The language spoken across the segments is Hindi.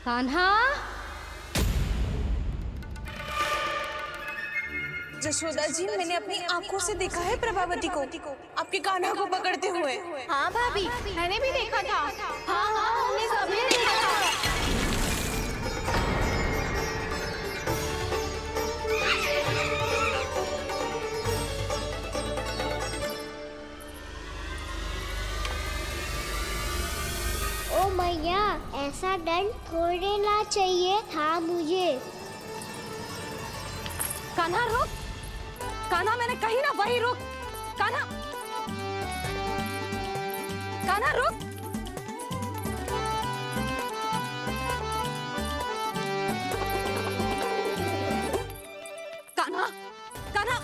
कान्हा, जशोदा जी, मैंने अपनी आंखों से देखा है प्रभावती को आपके कान्हा को पकड़ते हुए। हाँ भाभी, मैंने भी देखा था। हाँ हाँ, हमने सबने देखा था। ओ मैया, ऐसा दंड थोड़े ना चाहिए था मुझे। कान्हा रुक, कान्हा मैंने कही ना वही रुक। कान्हा, कान्हा रुक। कान्हा, कान्हा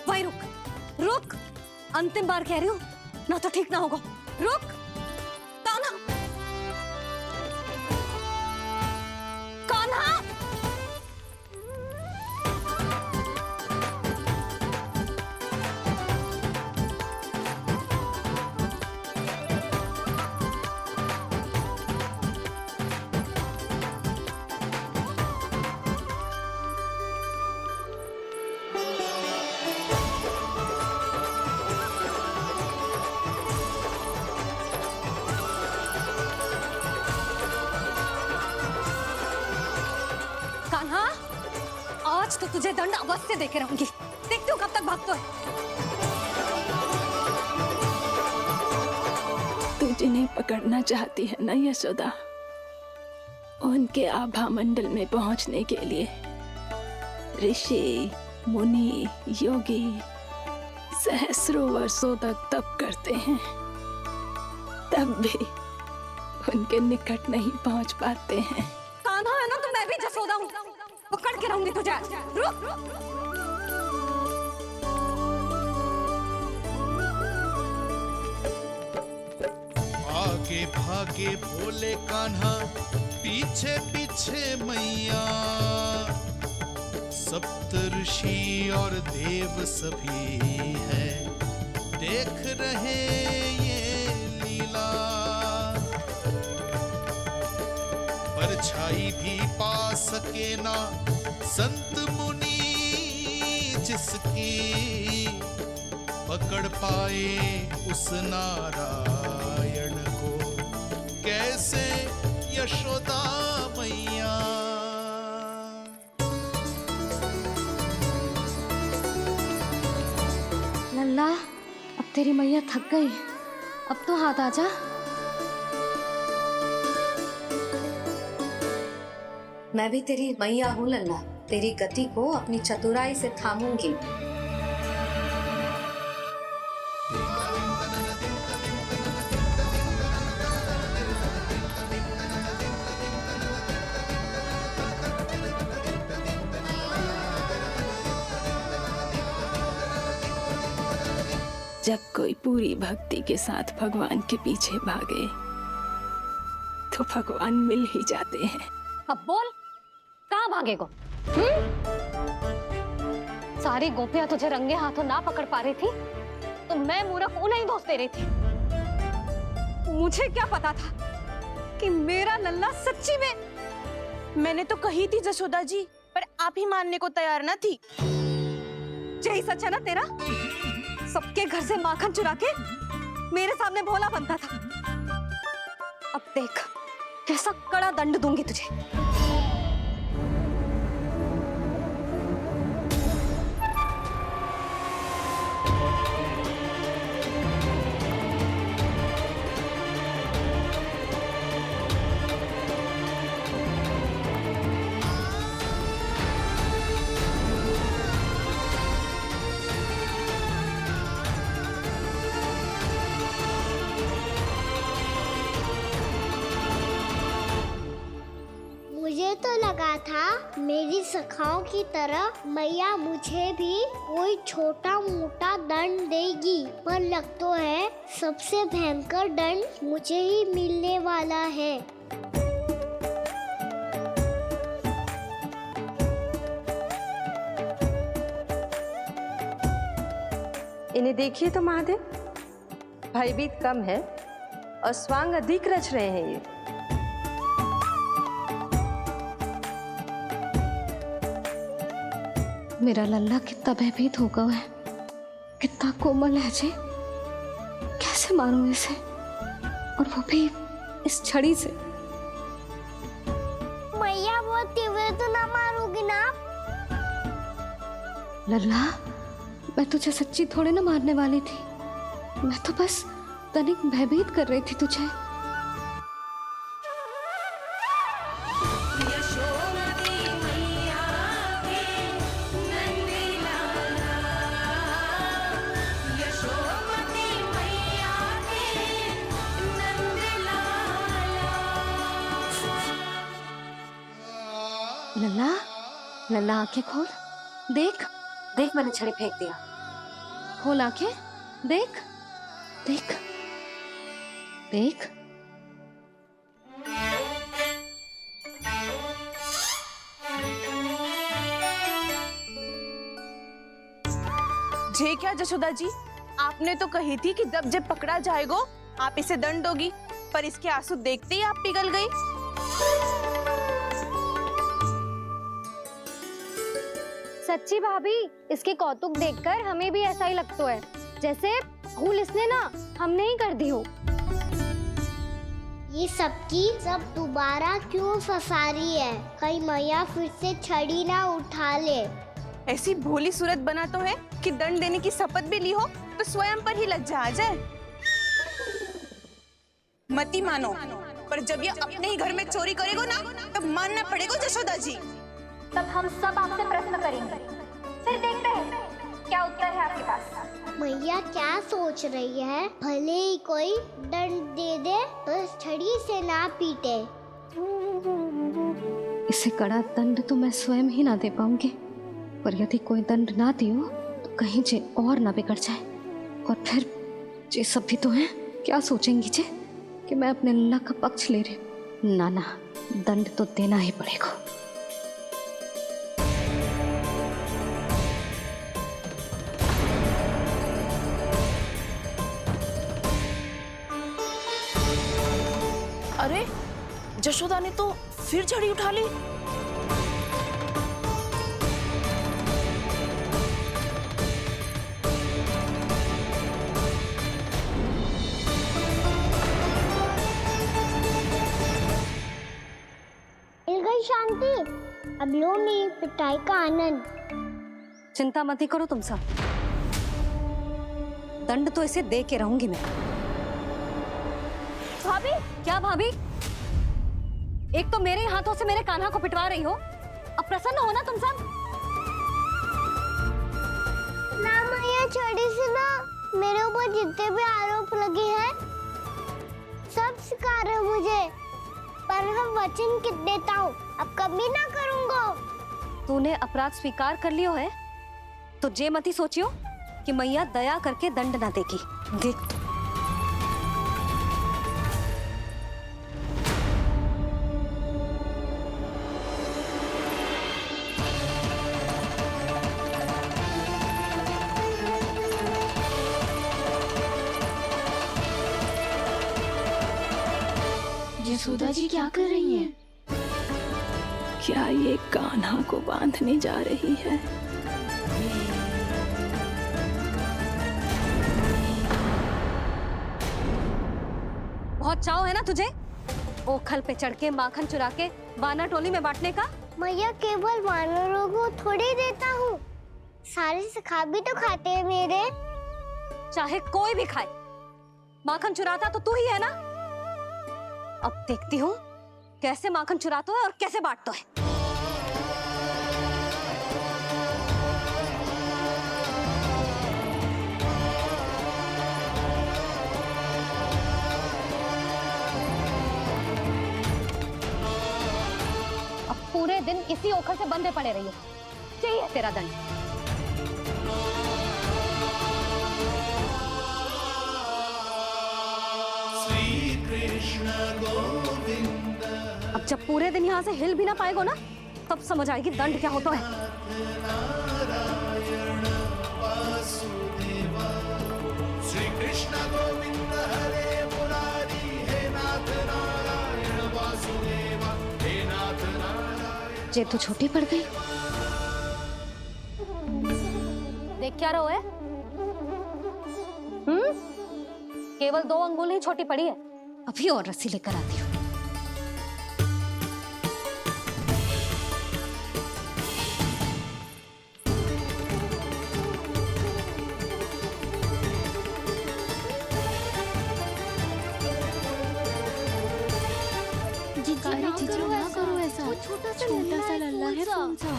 वही रुक, रुक। अंतिम बार कह रही हूँ ना, तो ठीक ना होगा। रुक कान्हा, कान्हा। कान्हा, आज तो तुझे दंड अवश्य देके रहूंगी। देखती हूँ कब तक भागता है। तू जिन्हें पकड़ना चाहती है ना यशोदा, उनके आभा मंडल में पहुंचने के लिए ऋषि, मुनि, योगी सहस्रों वर्षों तक तप करते हैं, तब भी उनके निकट नहीं पहुंच पाते हैं। कान्हा है ना, तो मैं भी जसोदा हूँ, पकड़ के रहूंगी तुझे। रुक। आगे भागे भोले कान्हा, पीछे पीछे मैया, सप्त ऋषि और देव सभी हैं, देख रहे ये लीला। परछाई भी पा सके ना संत मुनि जिसकी, पकड़ पाए उस नारायण को कैसे यशोदा मैया। लल्ला, अब तेरी मैया थक गई, अब तो हाथ आजा। मैं भी तेरी मैया हूँ लल्ला, तेरी गति को अपनी चतुराई से थामूंगी। जब कोई पूरी भक्ति के साथ भगवान के पीछे भागे तो भगवान मिल ही जाते हैं। अब बोल, कहाँ भागेगो? सारी गोपियां तुझे रंगे हाथों ना पकड़ पा रही थी, तो मैं मूर्ख उन्हें ही दोष दे रही थी। मुझे क्या पता था कि मेरा लल्ला सच्ची में। मैंने तो कही थी जशोदा जी, पर आप ही मानने को तैयार ना थी। यही सच है ना तेरा? सबके घर से माखन चुरा के मेरे सामने भोला बनता था। अब देख कैसा कड़ा दंड दूंगी तुझे। मुझे तो लगा था मेरी सखाओं की तरह मैया मुझे भी कोई छोटा मोटा दंड देगी, पर लग तो है सबसे भयंकर दंड मुझे ही मिलने वाला है। इन्हें देखिए तो महादेव, भयभीत कम है और स्वांग अधिक रच रहे हैं ये। मेरा लल्ला कितना भयभीत हो गया है, कितना कोमल है जी। कैसे मारूं इसे, और वो भी इस छड़ी से। मैया बहुत तीव्र तो ना मारोगी ना? लल्ला, मैं तुझे सच्ची थोड़े ना मारने वाली थी, मैं तो बस तनिक भयभीत कर रही थी तुझे। लल्ला, लल्ला आंखें खोल, देख देख, मैंने छड़ी फेंक दिया। खोल आंखें, देख देख देख। जे क्या जशोदा जी, आपने तो कही थी कि जब जब पकड़ा जाएगा आप इसे दंड दोगी, पर इसके आंसू देखते ही आप पिघल गई। सच्ची भाभी, इसके कौतुक देखकर हमें भी ऐसा ही लगता है, जैसे भूल इसने ना हमने ही कर दी हो। ये सबकी सब दोबारा क्यों फंसा रही है? कहीं मैया फिर से छड़ी ना उठा ले। ऐसी भोली सूरत बना तो है कि दंड देने की शपथ भी ली हो तो स्वयं पर ही लज्जा आ जाए। मती मानो, पर जब ये अपने ही घर में चोरी करेगा ना, तब मानना पड़ेगा जशोदा जी। तब हम सब आपसे प्रश्न करेंगे, फिर देखते हैं क्या उत्तर है आपके पास। मैया क्या सोच रही है? भले ही कोई दंड दे दे तो छड़ी से ना पीटे। इसे कड़ा दंड तो मैं स्वयं ही ना दे पाऊंगी, पर यदि कोई दंड ना दियो तो कहीं जे और ना बिगड़ जाए, और फिर जे सब भी तो हैं, क्या सोचेंगी जे कि मैं अपने लल्ला का पक्ष ले रही हूँ। ना ना, दंड तो देना ही पड़ेगा। अरे, जशोदा ने तो फिर छड़ी उठा ली। मिल गई शांति, अब लो नहीं पिटाई का आनंद। चिंता मत ही करो तुम सब, दंड तो इसे दे के रहूंगी मैं। भाभी, क्या भाभी? एक तो मेरे हाथों से मेरे कान्हा को पिटवा रही हो, अब प्रसन्न हो ना तुम सब? ना मैया, छड़ी से ना मेरे ऊपर जितने भी आरोप लगे हैं सब स्वीकार है मुझे, पर हम वचन कित देता हूँ, अब कभी ना करूँगा। तूने अपराध स्वीकार कर लियो है तो जे मती सोचियो कि मैया दया करके दंड ना देगी। देख यशोदा जी क्या कर रही हैं? क्या ये कान्हा को बांधने जा रही है? बहुत चाव है ना तुझे ओखल पे चढ़ के माखन चुरा के वानर टोली में बांटने का? मैया, केवल वानरों को थोड़ी देता हूँ, सारे सखा भी तो खाते हैं मेरे। चाहे कोई भी खाए, माखन चुराता तो तू ही है ना। अब देखती हूँ कैसे माखन चुराता है और कैसे बांटता है। अब पूरे दिन इसी ओखल से बंधे पड़े रहिए, चाहिए तेरा दंड। अब जब पूरे दिन यहाँ से हिल भी ना पाएगो ना, तब समझ आएगी दंड क्या होता है। श्री कृष्ण गोविंद हरे मुरारी, हे नाथ नारायण वासुदेवा, हे नाथ नारायण। जे तू छोटी पड़ गई, देख क्या रहो है? केवल 2 अंगुल ही छोटी पड़ी है। अभी और रस्सी लेकर आती हूँ। ना करो ऐसा। वो छोटा सा लल्ला है कौन सा?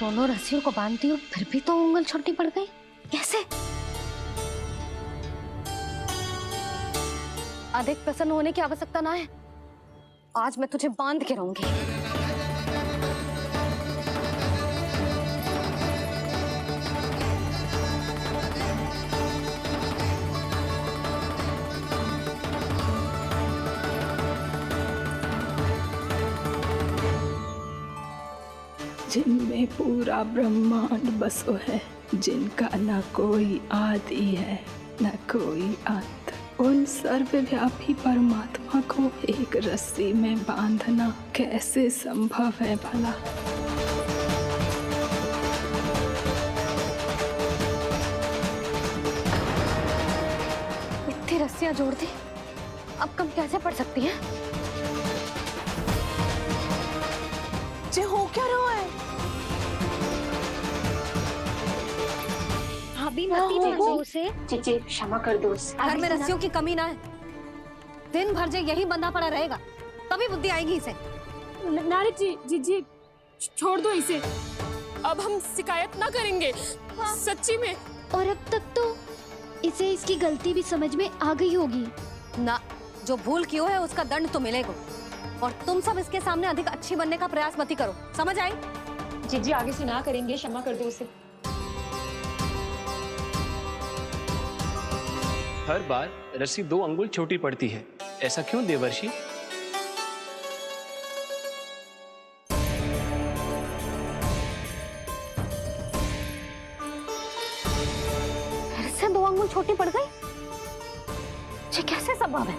दोनों रस्सियों को बांधती हूँ, फिर भी तो उंगल छोटी पड़ गई। कैसे? अधिक प्रसन्न होने की आवश्यकता ना है। आज मैं तुझे बांध के रहूंगी। जिनमें पूरा ब्रह्मांड बसो है, जिनका न कोई आदि है न कोई अंत, उन सर्वव्यापी परमात्मा को एक रस्सी में बांधना कैसे संभव है भला? इतनी रस्सियां जोड़ दी, अब कम कैसे पड़ सकती हैं? जे हो क्या रहा है? भाभी मती बांधो उसे। जीजी क्षमा कर दो उसे। घर में रस्सियों की कमी ना है। दिन भर जो यही बंधा पड़ा रहेगा, तभी बुद्धि आएगी इसे। नारी जी जीजी छोड़ दो इसे। अब हम शिकायत ना करेंगे। सच्ची में। और अब तक तो इसे इसकी गलती भी समझ में आ गई होगी ना। जो भूल की है उसका दंड तो मिलेगा। और तुम सब इसके सामने अधिक अच्छी बनने का प्रयास मत करो, समझ आई? जीजी आगे से ना करेंगे, क्षमा कर दो उसे। हर बार रस्सी 2 अंगुल छोटी पड़ती है, ऐसा क्यों देवर्षि? फिर से 2 अंगुल छोटी पड़ गई? ये कैसे संभव है?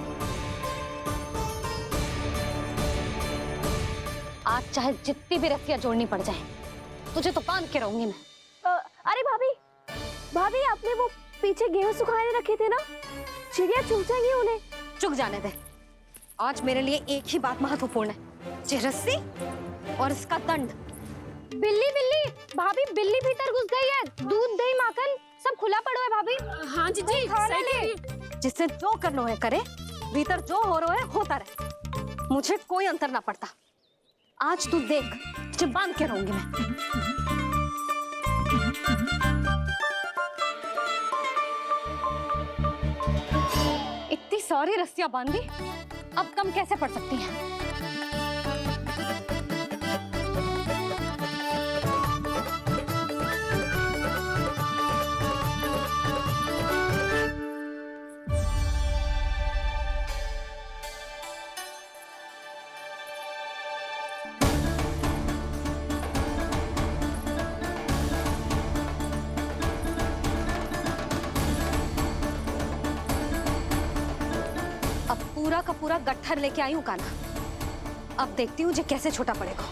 आज चाहे जितनी भी रस्सियां जोड़नी पड़ जाए, तुझे तो बांध के रहूंगी मैं। अरे भाभी, भाभी आपने वो पीछे गेहूं सुखाने रखे थे ना, चिड़िया चुग जाएंगी उन्हें। चुक जाने दे। आज मेरे लिए एक ही बात महत्वपूर्ण है, ये रस्सी और इसका दंड। बिल्ली बिल्ली भाभी, बिल्ली भीतर घुस गई है। दूध दही माखन सब खुला पड़ो है भाभी। हाँ जीजी सही कह रही है। जिससे जो करना है करे, भीतर जो हो रहा है होता रहे, मुझे कोई अंतर ना पड़ता। आज तू देख, तुझे बांध के रहूंगी मैं। इतनी सारी रस्सियां बांधी, अब कम कैसे पड़ सकती हैं? पूरा का पूरा गट्ठर लेके आई हूँ कान्हा। अब देखती हूँ जे कैसे छोटा पड़ेगा।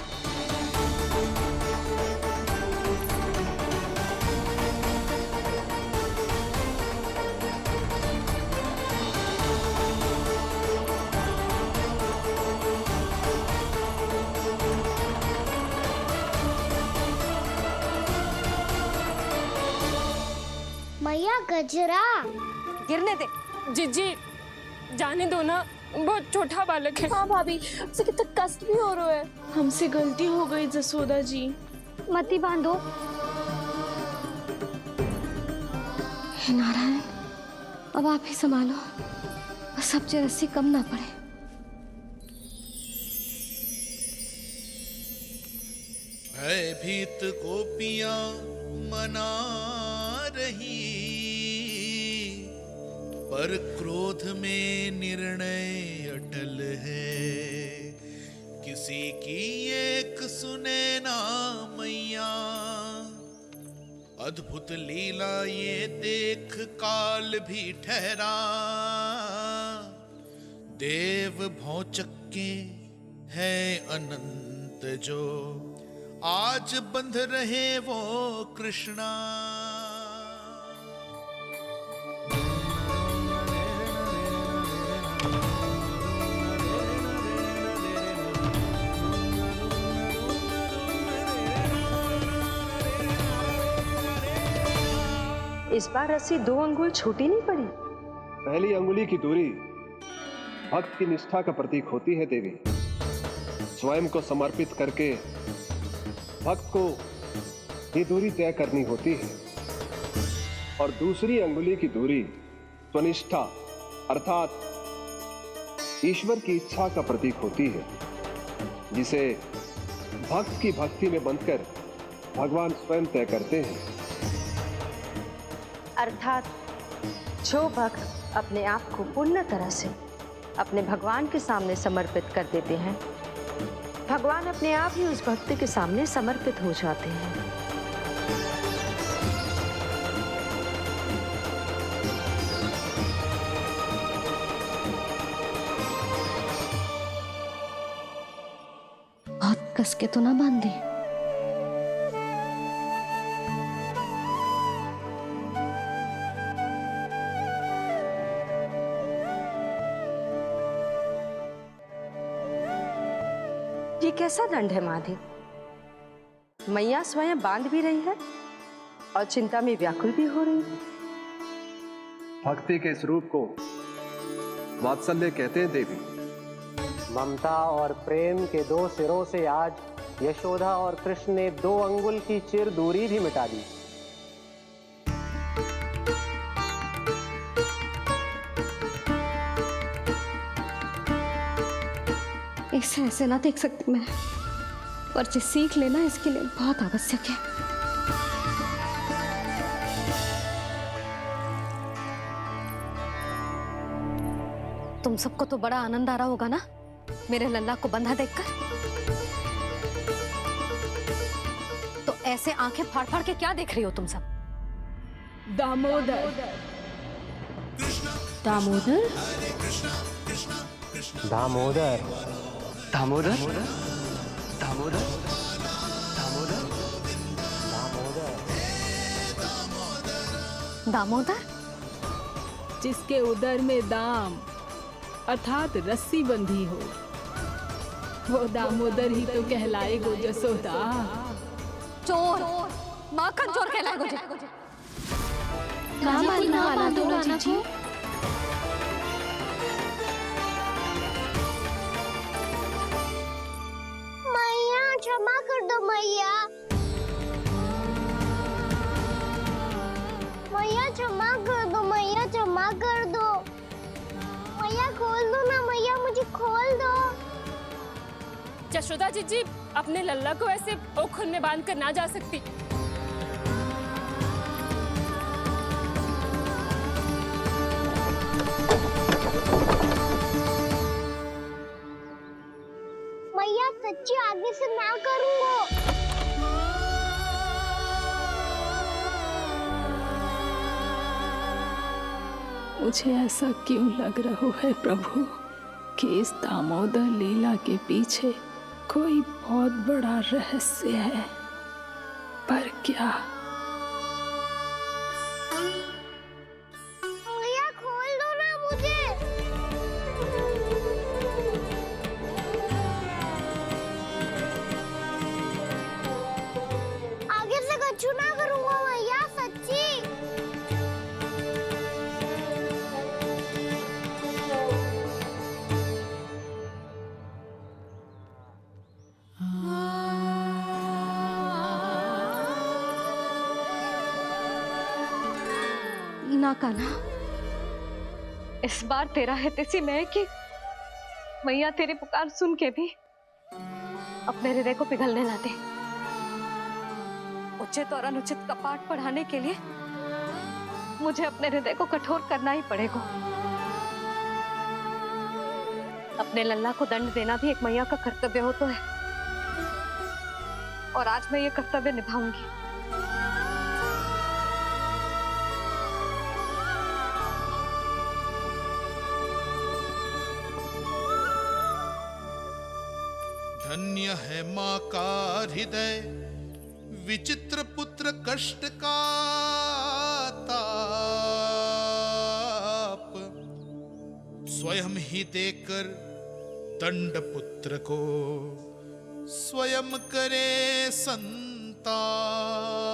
मैया गजरा गिरने दे। जीजी जाने दो ना, बहुत छोटा बालक है। हाँ भाभी, उसे कितना कष्ट भी हो रहा है। हमसे गलती हो गई जसोदा जी। मती बांधो। हे नारायण, अब आप ही संभालो, बस अब जे रस्सी कम ना पड़े। भयभीत गोपियां मना रही, पर क्रोध में निर्णय अटल है, किसी की एक सुने ना मैया। अद्भुत लीला ये देख काल भी ठहरा, देव भौचक्के है अनंत जो, आज बंध रहे वो कृष्णा। इस बार रस्सी 2 अंगुल छोटी नहीं पड़ी। पहली अंगुली की दूरी भक्त की निष्ठा का प्रतीक होती है देवी। स्वयं को समर्पित करके भक्त को ये दूरी तय करनी होती है, और दूसरी अंगुली की दूरी स्वनिष्ठा अर्थात ईश्वर की इच्छा का प्रतीक होती है, जिसे भक्त की भक्ति में बंधकर भगवान स्वयं तय करते हैं। अर्थात जो भक्त अपने आप को पूर्ण तरह से अपने भगवान के सामने समर्पित कर देते हैं, भगवान अपने आप ही उस भक्त के सामने समर्पित हो जाते हैं। बहुत कस के तो ना बांधे। ये कैसा दंड है माधी? मैया स्वयं बांध भी रही है और चिंता में व्याकुल भी हो रही है। भक्ति के इस रूप को वात्सल्य कहते हैं देवी। ममता और प्रेम के 2 सिरों से आज यशोदा और कृष्ण ने 2 अंगुल की चिर दूरी भी मिटा दी। इसे ऐसे ना देख सकती मैं, पर जो सीख लेना इसके लिए बहुत आवश्यक है। तुम सबको तो बड़ा आनंद आ रहा होगा ना मेरे लल्ला को बंधा देखकर। तो ऐसे आंखें फाड़ फाड़ के क्या देख रही हो तुम सब? दामोदर दामोदर दामोदर दामोदर दामोदर दामोदर दामोदर, जिसके उदर में दाम अर्थात रस्सी बंधी हो, वो दामोदर ही तो कहलाएगो जसोदा। चोर, माखन चोर कहलाएगो जे। ना मानना वाला तो राना को। मैया क्षमा कर दो मैया। मैया क्षमा कर दो, मैया क्षमा कर दो। मैया खोल दो ना मैया, मुझे खोल दो। यशोदा जी अपने लल्ला को ऐसे ओखुन में बांध कर ना जा सकती। मैया सच्ची आगे से ना करूंगा। मुझे ऐसा क्यों लग रहा है प्रभु कि इस दामोदर लीला के पीछे कोई बहुत बड़ा रहस्य है, पर क्या? मैया खोल दो ना मुझे। आगे से कछु ना करूंगा मैया, सच्ची। ना कान्हा, इस बार तेरा है तेसी मैं कि मैया तेरी पुकार सुन के भी अपने हृदय को पिघलने ना दे। उचित और अनुचित का पाठ पढ़ाने के लिए मुझे अपने हृदय को कठोर करना ही पड़ेगा। अपने लल्ला को दंड देना भी एक मैया का कर्तव्य हो तो है, और आज मैं ये कर्तव्य निभाऊंगी। धन्य है माँ का हृदय, विचित्र पुत्र कष्ट का ताप, स्वयं ही देकर दंड पुत्र को स्वयं करे संताप।